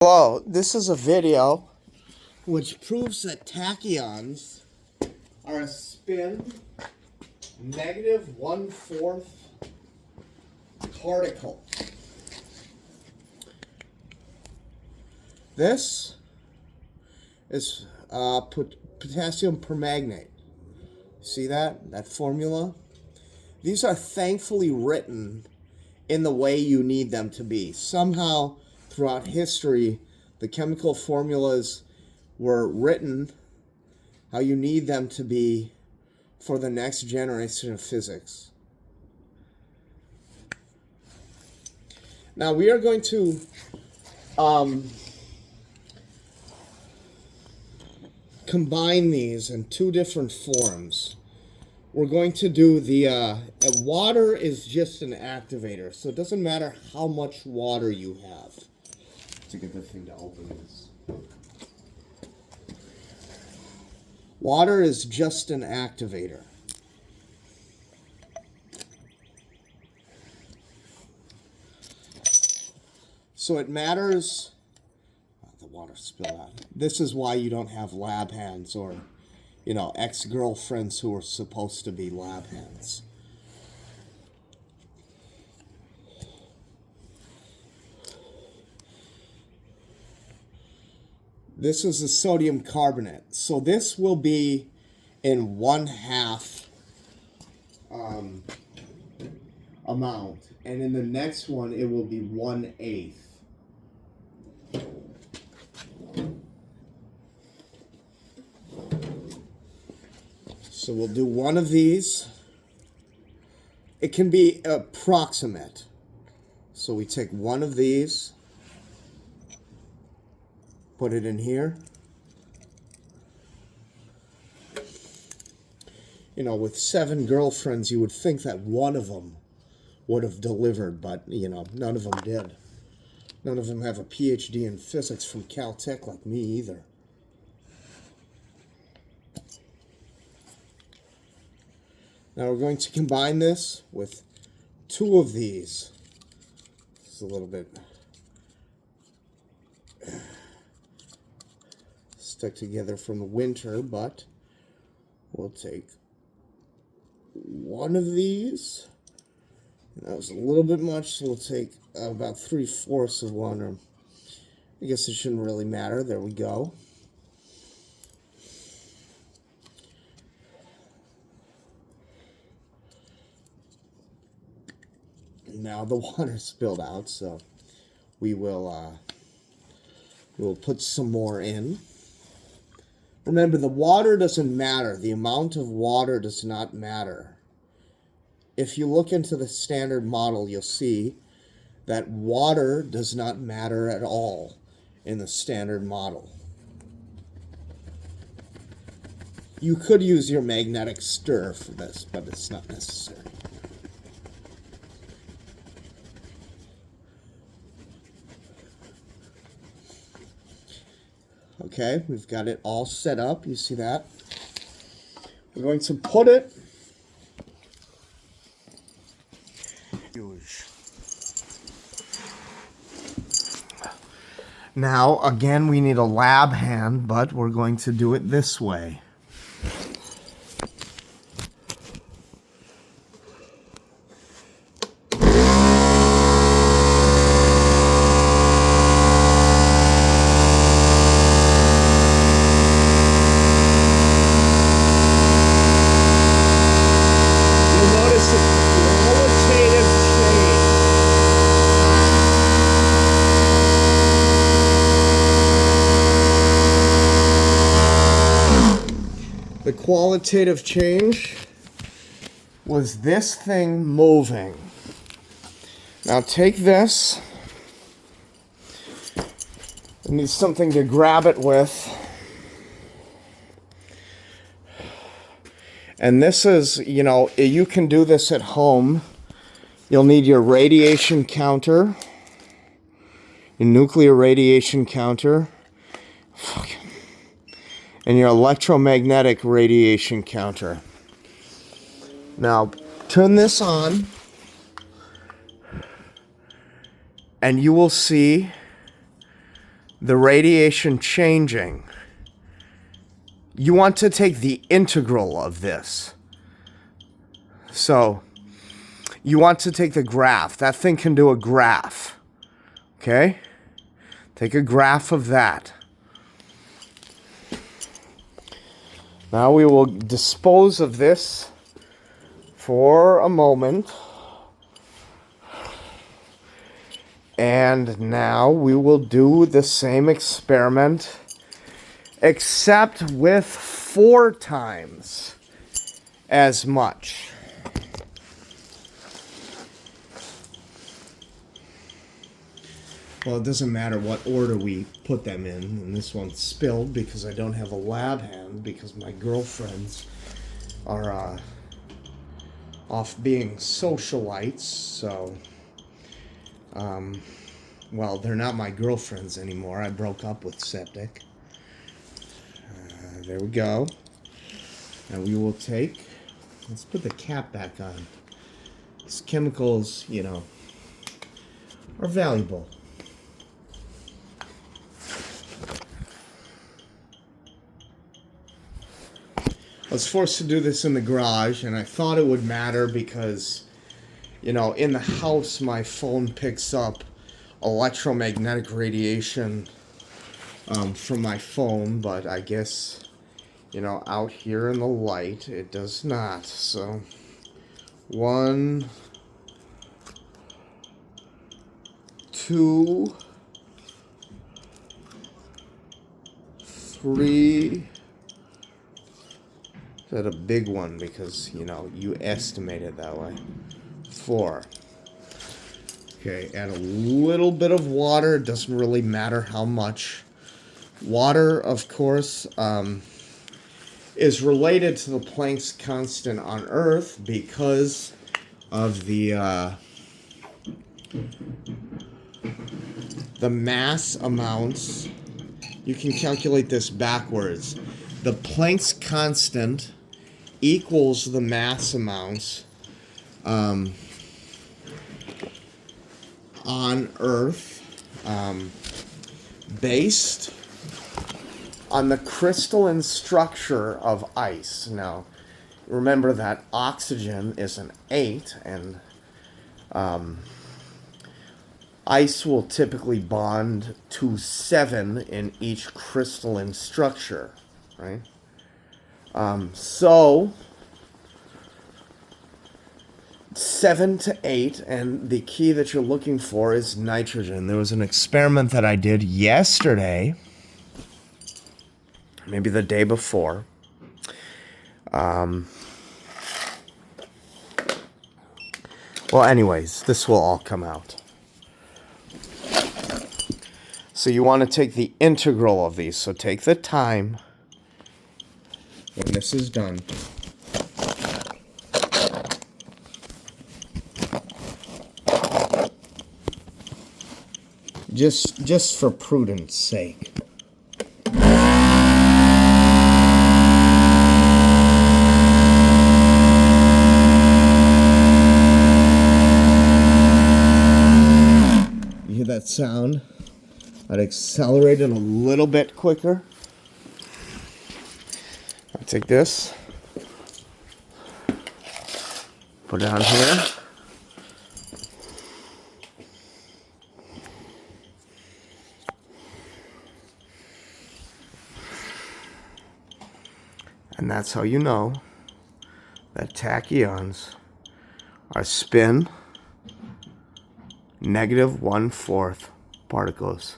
Hello, this is a video which proves that tachyons are a spin -1/4 particle. This is potassium permanganate. See that formula? These are thankfully written in the way you need them to be. Somehow, throughout history, the chemical formulas were written how you need them to be for the next generation of physics. Now we are going to combine these in two different forms. We're going to do the water is just an activator, so it doesn't matter how much water you have. To get the thing to open this. Water is just an activator. So it matters. The water spilled out. This is why you don't have lab hands or, ex-girlfriends who are supposed to be lab hands. This is the sodium carbonate. So this will be in 1/2 amount. And in the next one, it will be 1/8. So we'll do one of these. It can be approximate. So we take one of these. Put it in here. With 7 girlfriends, you would think that one of them would have delivered, but, none of them did. None of them have a PhD in physics from Caltech like me either. Now we're going to combine this with 2 of these. It's a little bit stuck together from the winter, but we'll take one of these. That was a little bit much, so we'll take about 3/4 of one, or I guess it shouldn't really matter. There we go. Now the water spilled out, so we will put some more in. Remember, the water doesn't matter. The amount of water does not matter. If you look into the standard model, you'll see that water does not matter at all in the standard model. You could use your magnetic stir for this, but it's not necessary. Okay, we've got it all set up. You see that? We're going to put it. Now, again, we need a lab hand, but we're going to do it this way. The qualitative change was this thing moving. Now take this. I need something to grab it with. And this is, you can do this at home. You'll need your radiation counter, your nuclear radiation counter. And your electromagnetic radiation counter. Now, turn this on, and you will see the radiation changing. You want to take the integral of this. So, you want to take the graph. That thing can do a graph. Okay? Take a graph of that. Now we will dispose of this for a moment. And now we will do the same experiment, except with 4 times as much. Well, it doesn't matter what order we put them in. And this one's spilled because I don't have a lab hand because my girlfriends are off being socialites. So, well, they're not my girlfriends anymore. I broke up with Septic. There we go. And we will take, let's put the cap back on. These chemicals, you know, are valuable. I was forced to do this in the garage, and I thought it would matter because, you know, in the house my phone picks up electromagnetic radiation from my phone, but I guess, you know, out here in the light it does not. So 1, 2, 3. Is that a big one? Because, you know, you estimate it that way. 4. Okay, add a little bit of water. It doesn't really matter how much. Water, of course, is related to the Planck's constant on Earth because of the mass amounts. You can calculate this backwards. The Planck's constant equals the mass amounts on Earth based on the crystalline structure of ice. Now, remember that oxygen is an 8, and ice will typically bond to 7 in each crystalline structure, right? So 7 to 8, and the key that you're looking for is nitrogen. There was an experiment that I did yesterday, maybe the day before. Well, anyways, this will all come out. So you want to take the integral of these. So take the time when this is done. Just for prudence sake. You hear that sound? I'd accelerate it a little bit quicker. I'll take this, put it on here. And that's how you know that tachyons are spin -1/4 particles.